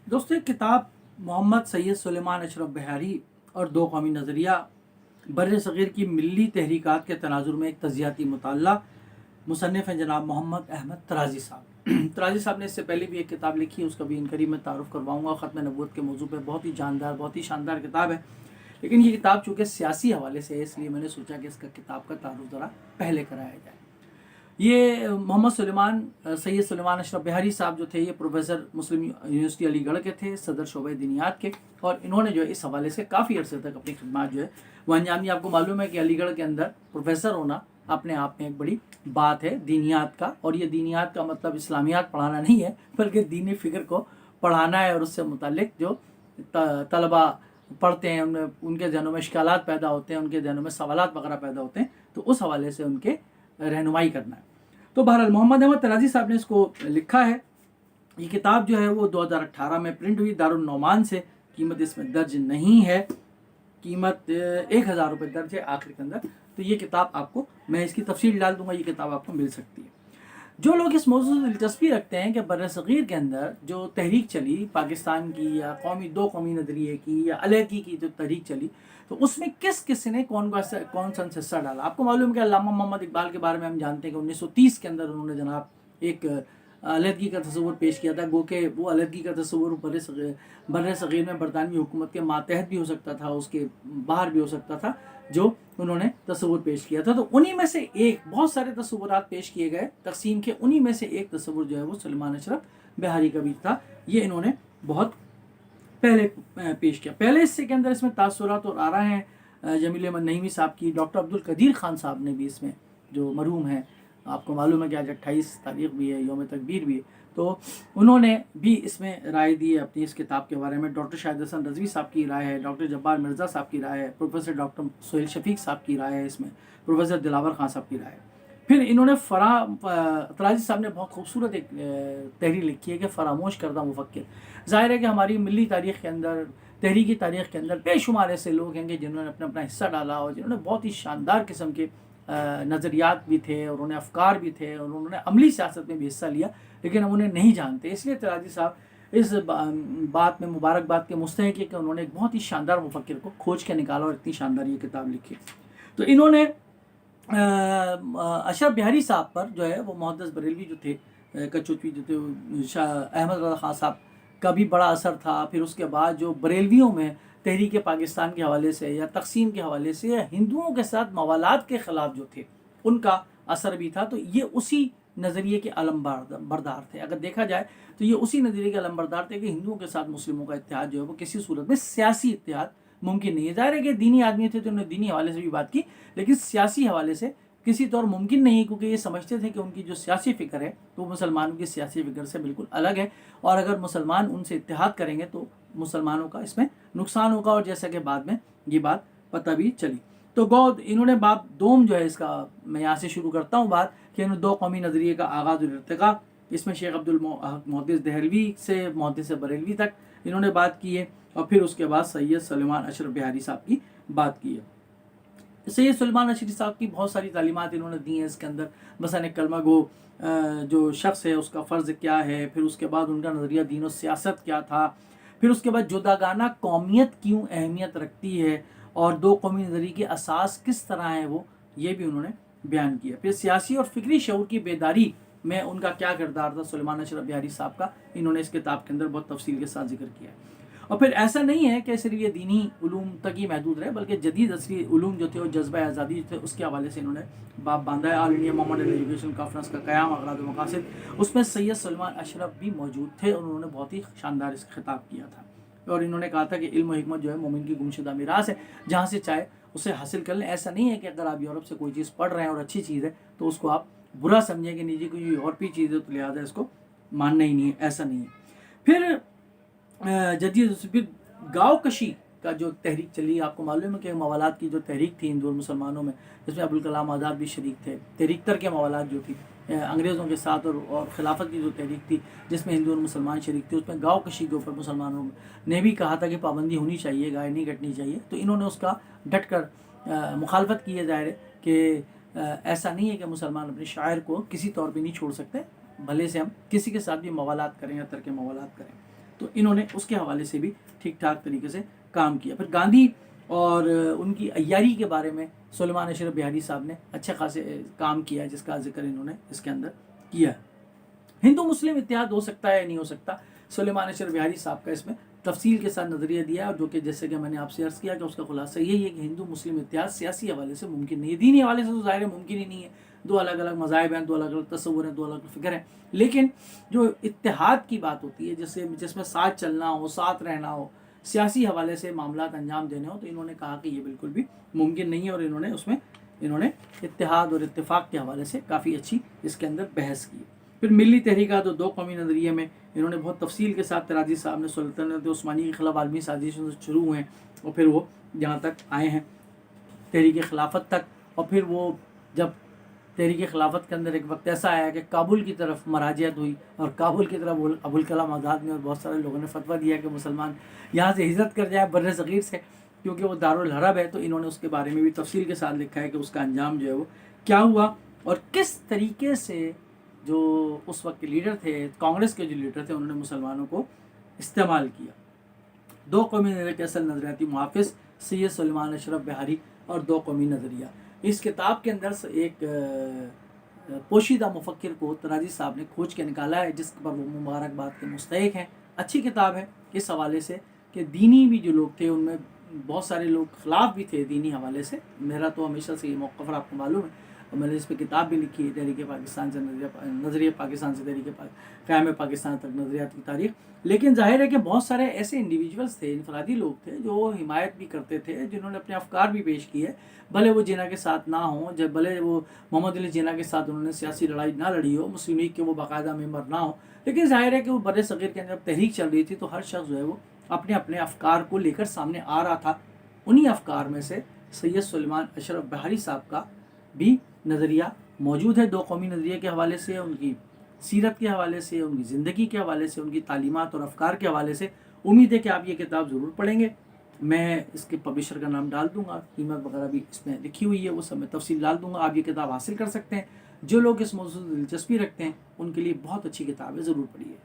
दोस्तों एक किताब मोहम्मद सैयद सुलेमान अशरफ बहारी और दो कौमी नज़रिया बर सग़ीर की मिली तहरीकात के तनाजुर में एक तजियाती मुताला मुसन्निफ़ हैं जनाब मोहम्मद अहमद तराजी साहब। तराजी साहब ने इससे पहले भी एक किताब लिखी है, उसका भी इनकरीब में तारुफ़ करवाऊँगा। ख़त्म नबूवत के मौजू पर बहुत ही जानदार, बहुत ही शानदार किताब है, लेकिन ये किताब चूँकि सियासी हवाले से है इसलिए मैंने सोचा कि इसका किताब का तारुफ़ ज़रा पहले कराया जाए। ये मोहम्मद सैयद सुलेमान अशरफ बहारी साहब जो थे, ये प्रोफेसर मुस्लिम यूनिवर्सिटी अलीगढ़ के थे, सदर शोबे दीनियात के, और इन्होंने जो है इस हवाले से काफ़ी अरसे तक अपनी खिदमत जो है वो अंजाम दी। आपको मालूम है कि अलीगढ़ के अंदर प्रोफेसर होना अपने आप में एक बड़ी बात है दीनियात का, और ये दीनियात का मतलब इस्लामियात पढ़ाना नहीं है, बल्कि दीनी फ़िक्र को पढ़ाना है, और उससे मुतालिक जो तलबा पढ़ते हैं उनके जहनों में इश्कालात पैदा होते हैं, उनके जहनों में सवालात वगैरह पैदा होते हैं, तो उस हवाले से उनके रहनुमाई करना है। तो बहरहाल मोहम्मद अहमद तराजी साहब ने इसको लिखा है। ये किताब जो है वो 2018 में प्रिंट हुई, दारुल नौमान से। कीमत इसमें दर्ज नहीं है, कीमत 1000 रुपये दर्ज है आखिर के अंदर। तो ये किताब आपको, मैं इसकी तफसील डाल दूंगा, ये किताब आपको मिल सकती है। जो लोग इस मौजूद से दिलचस्पी रखते हैं कि बर्र-ए-सग़ीर के अंदर जो तहरीक चली पाकिस्तान की, या दो कौमी नज़रिए की, या अलहदगी की जो तहरीक चली, तो उसमें किस ने कौन सा हिस्सा डाला। आपको मालूम है कि अल्लामा मोहम्मद इकबाल के बारे में हम जानते हैं कि 1930 के अंदर उन्होंने जनाब एक अलहदगी का तस्वुर पेश किया था। गो के वो अलहदगी का तस्वुर बर्र-ए-सग़ीर में बरतानवी हुकूमत के मातहत भी हो सकता था, उसके बाहर भी हो सकता था, जो उन्होंने तस्वुर पेश किया था। तो उन्हीं में से एक, बहुत सारे तस्वुरात पेश किए गए तकसीम के, उन्हीं में से एक तस्वुर जो है वो सुलेमान अशरफ बहारी का भी था। ये इन्होंने बहुत पहले पेश किया। पहले हिस्से के अंदर इसमें तासुरात और आरा हैं जमील अहमद नईमी साहब की। डॉक्टर अब्दुल कदीर खान साहब ने भी इसमें, जो मरहूम है, आपको मालूम है कि आज 28 तारीख भी है, यौम तकबीर भी है, तो उन्होंने भी इसमें राय दी है अपनी इस किताब के बारे में। डॉक्टर शाहिद हसन रज़वी साहब की राय है, डॉक्टर जब्बार मिर्ज़ा साहब की राय है, प्रोफेसर डॉक्टर सोहेल शफीक साहब की राय है इसमें, प्रोफेसर दिलावर खान साहब की राय है। फिर इन्होंने तराजी साहब ने बहुत खूबसूरत एक तहरीर लिखी है कि फरामोश करदा मुफक्किर। ज़ाहिर है कि हमारी मिली तारीख़ के अंदर, तहरीकी तारीख़ के अंदर बेशुमार ऐसे लोग हैं जिन्होंने अपना अपना हिस्सा डाला, और जिन्होंने बहुत ही शानदार किस्म के नज़रियात भी थे, और उन्होंने अफ़कार भी थे, और उन्होंने अमली सियासत में भी हिस्सा लिया, लेकिन हम उन्हें नहीं जानते। इसलिए तराजी साहब इस बात में मुबारकबाद के मुस्तहिक़ है कि उन्होंने एक बहुत ही शानदार मुफक्किर को खोज के निकाला और इतनी शानदार ये किताब लिखी। तो इन्होंने अशरफ बहारी साहब पर जो है वो मुहद्दिस बरेलवी जो थे, कचौचवी जो थे, अहमद रज़ा खान साहब का भी बड़ा असर था। फिर उसके बाद जो बरेलवियों में तहरीक पाकिस्तान के हवाले से, या तकसीम के हवाले से, या हिंदुओं के साथ मवालात के ख़िलाफ़ जो थे, उनका असर भी था। तो ये उसी नज़रिए के अलम बरदार थे। अगर देखा जाए तो ये उसी नज़रिए के अलम बरदार थे कि हिंदुओं के साथ मुस्लिमों का इत्तेहाद जो है वो किसी सूरत में सियासी इत्तेहाद मुमकिन नहीं है। ज़ाहिर है कि दीनी आदमी थे तो उन्होंने दीनी हवाले से भी बात की, लेकिन सियासी हवाले से किसी तौर मुमकिन नहीं, क्योंकि ये समझते थे कि उनकी जो सियासी फ़िक्र है तो मुसलमानों की सियासी फ़िक्र से बिल्कुल अलग है, और अगर मुसलमान उनसे इत्तेहाद करेंगे तो मुसलमानों का इसमें नुकसान होगा। और जैसा कि बाद में ये बात पता भी चली। तो इन्होंने बाब दोम जो है इसका, मैं यहाँ से शुरू करता हूँ बात, कि इन्होंने दो कौमी नज़रिए का आगाज़ और इर्तिक़ा, इसमें शेख अब्दुल मुहद्दिस दहलवी से मुहद्दिस बरेलवी तक इन्होंने बात की है, और फिर उसके बाद सैयद सुलेमान अशरफ बहारी साहब की बात की है। सैयद सुलेमान अशरफ साहब की बहुत सारी तालीमात इन्होंने दी हैं इसके अंदर, मसलन कलमा गो जो शख्स है उसका फ़र्ज़ क्या है, फिर उसके बाद उनका नज़रिया दीन और सियासत क्या था, फिर उसके बाद जुदागाना कौमियत क्यों अहमियत रखती है, और दो कौमी नज़रिए की असास किस तरह है वो, ये भी उन्होंने बयान किया। फिर सियासी और फ़िक्री शऊर की बेदारी में उनका क्या किरदार था सुलेमान अशरफ बहारी साहब का, इन्होंने इस किताब के अंदर बहुत तफसील के साथ जिक्र किया है। और फिर ऐसा नहीं है कि सिर्फ ये दीनी उलूम तक ही महदूद रहे, बल्कि जदीद असरी उलूम जो थे वो जज्बा आज़ादी जो थे उसके हवाले से इन्होंने बाब बांधा है। All India Mohammad education conference का क़याम, अग़राज़ व मक़ासिद, उसमें सैयद सुलेमान अशरफ भी मौजूद थे, और उन्होंने बहुत ही शानदार इस खिताब किया था। और इन्होंने कहा था कि इल्म और हिकमत जो है मोमिन की गुमशुदा मीरास है, जहाँ से चाहे उसे हासिल कर लें। ऐसा नहीं है कि अगर आप यूरोप से कोई चीज़ पढ़ रहे हैं और अच्छी चीज़ है तो उसको आप बुरा समझें कि नहीं कोई यूरोपीय चीज़ है तो लिहाजा इसको मानना ही नहीं है, ऐसा नहीं है। फिर जदीद गाँव कशी का जो तहरीक चली, आपको मालूम है कि मवालात की जो तहरीक थी हिंदू और मुसलमानों में, जिसमें अबुल कलाम आज़ाद भी शरीक थे, तहरीक तरके मवालात जो थी अंग्रेज़ों के साथ, और खिलाफत की जो तहरीक थी जिसमें हिंदू और मुसलमान शरीक थे, उसमें गाँव कशी के ऊपर मुसलमानों ने भी कहा था कि पाबंदी होनी चाहिए, गाय नहीं कटनी चाहिए। तो इन्होंने उसका डट कर मुखालफत की है। ज़ाहिर है कि ऐसा नहीं है कि मुसलमान अपने शायर को किसी तौर पर नहीं छोड़ सकते, भले से हम किसी के साथ भी मवालात करें या तरके मवालात करें। تو انہوں نے اس کے حوالے سے بھی ٹھیک ٹھاک طریقے سے کام کیا. پھر گاندھی اور ان کی عیاری کے بارے میں سلیمان اشرف بہاری صاحب نے اچھے خاصے کام کیا جس کا ذکر انہوں نے اس کے اندر کیا ہے. ہندو مسلم اتحاد ہو سکتا ہے یا نہیں ہو سکتا، سلیمان اشرف بہاری صاحب کا اس میں تفصیل کے ساتھ نظریہ دیا ہے، اور جو کہ جیسے کہ میں نے آپ سے عرض کیا کہ اس کا خلاصہ یہی ہے کہ ہندو مسلم اتحاد سیاسی حوالے سے ممکن نہیں ہے. دینی حوالے سے تو ظاہر ہے ممکن ہی نہیں ہے، دو الگ الگ مذاہب ہیں، دو الگ الگ تصور ہیں، دو الگ الگ فکر ہیں. لیکن جو اتحاد کی بات ہوتی ہے جس میں ساتھ چلنا ہو، ساتھ رہنا ہو، سیاسی حوالے سے معاملات انجام دینے ہو، تو انہوں نے کہا کہ یہ بالکل بھی ممکن نہیں ہے، اور انہوں نے اتحاد اور اتفاق کے حوالے سے کافی اچھی اس کے اندر بحث کی. پھر ملی تحریکات اور دو قومی نظریے میں انہوں نے بہت تفصیل کے ساتھ تراجی صاحب نے سلطنت عثمانی کے خلاف عالمی سازشوں سے شروع ہوئے ہیں اور پھر وہ جہاں تک آئے ہیں تحریک خلافت تک. اور پھر وہ جب تحریک خلافت کے اندر ایک وقت ایسا آیا کہ کابل کی طرف مراجعت ہوئی، اور کابل کی طرف ابوالکلام آزاد نے اور بہت سارے لوگوں نے فتویٰ دیا کہ مسلمان یہاں سے ہجرت کر جائے بر صغیر سے، کیونکہ وہ دارالحرب ہے. تو انہوں نے اس کے بارے میں بھی تفصیل کے ساتھ لکھا ہے کہ اس کا انجام جو ہے وہ کیا ہوا، اور کس طریقے سے جو اس وقت کے لیڈر تھے، کانگریس کے جو لیڈر تھے، انہوں نے مسلمانوں کو استعمال کیا. دو قومی نظریے کے اصل نظریاتی محافظ سید سلیمان اشرف بہاری اور دو قومی نظریہ. اس کتاب کے اندر سے ایک پوشیدہ مفکر کو تراجی صاحب نے کھوج کے نکالا ہے، جس پر وہ مبارکباد کے مستحق ہیں. اچھی کتاب ہے اس حوالے سے کہ دینی بھی جو لوگ تھے ان میں بہت سارے لوگ خلاف بھی تھے دینی حوالے سے. میرا تو ہمیشہ سے یہ موقف آپ کو معلوم ہے، اور میں نے اس پہ کتاب بھی لکھی ہے، تحریک پاکستان سے نظریہ پاکستان سے تحریک قیام پاکستان تک نظریات کی تاریخ. لیکن ظاہر ہے کہ بہت سارے ایسے انڈیویجولس تھے، انفرادی لوگ تھے جو حمایت بھی کرتے تھے، جنہوں نے اپنے افکار بھی پیش کیے، بھلے وہ جناح کے ساتھ نہ ہوں، بھلے وہ محمد علی جناح کے ساتھ انہوں نے سیاسی لڑائی نہ لڑی ہو، مسلم لیگ کے وہ باقاعدہ ممبر نہ ہوں. لیکن ظاہر ہے کہ وہ بر صغیر کے اندر تحریک چل رہی تھی، تو ہر شخص جو ہے وہ اپنے اپنے افکار کو لے کر سامنے آ رہا تھا. انہی افکار میں سے سید سلیمان اشرف بہاری صاحب کا بھی نظریہ موجود ہے، دو قومی نظریے کے حوالے سے، ان کی سیرت کے حوالے سے، ان کی زندگی کے حوالے سے، ان کی تعلیمات اور افکار کے حوالے سے. امید ہے کہ آپ یہ کتاب ضرور پڑھیں گے. میں اس کے پبلشر کا نام ڈال دوں گا، قیمت وغیرہ بھی اس میں لکھی ہوئی ہے، وہ سب میں تفصیل ڈال دوں گا. آپ یہ کتاب حاصل کر سکتے ہیں. جو لوگ اس موضوع سے دلچسپی رکھتے ہیں ان کے لیے بہت اچھی کتاب ہے، ضرور پڑھیے.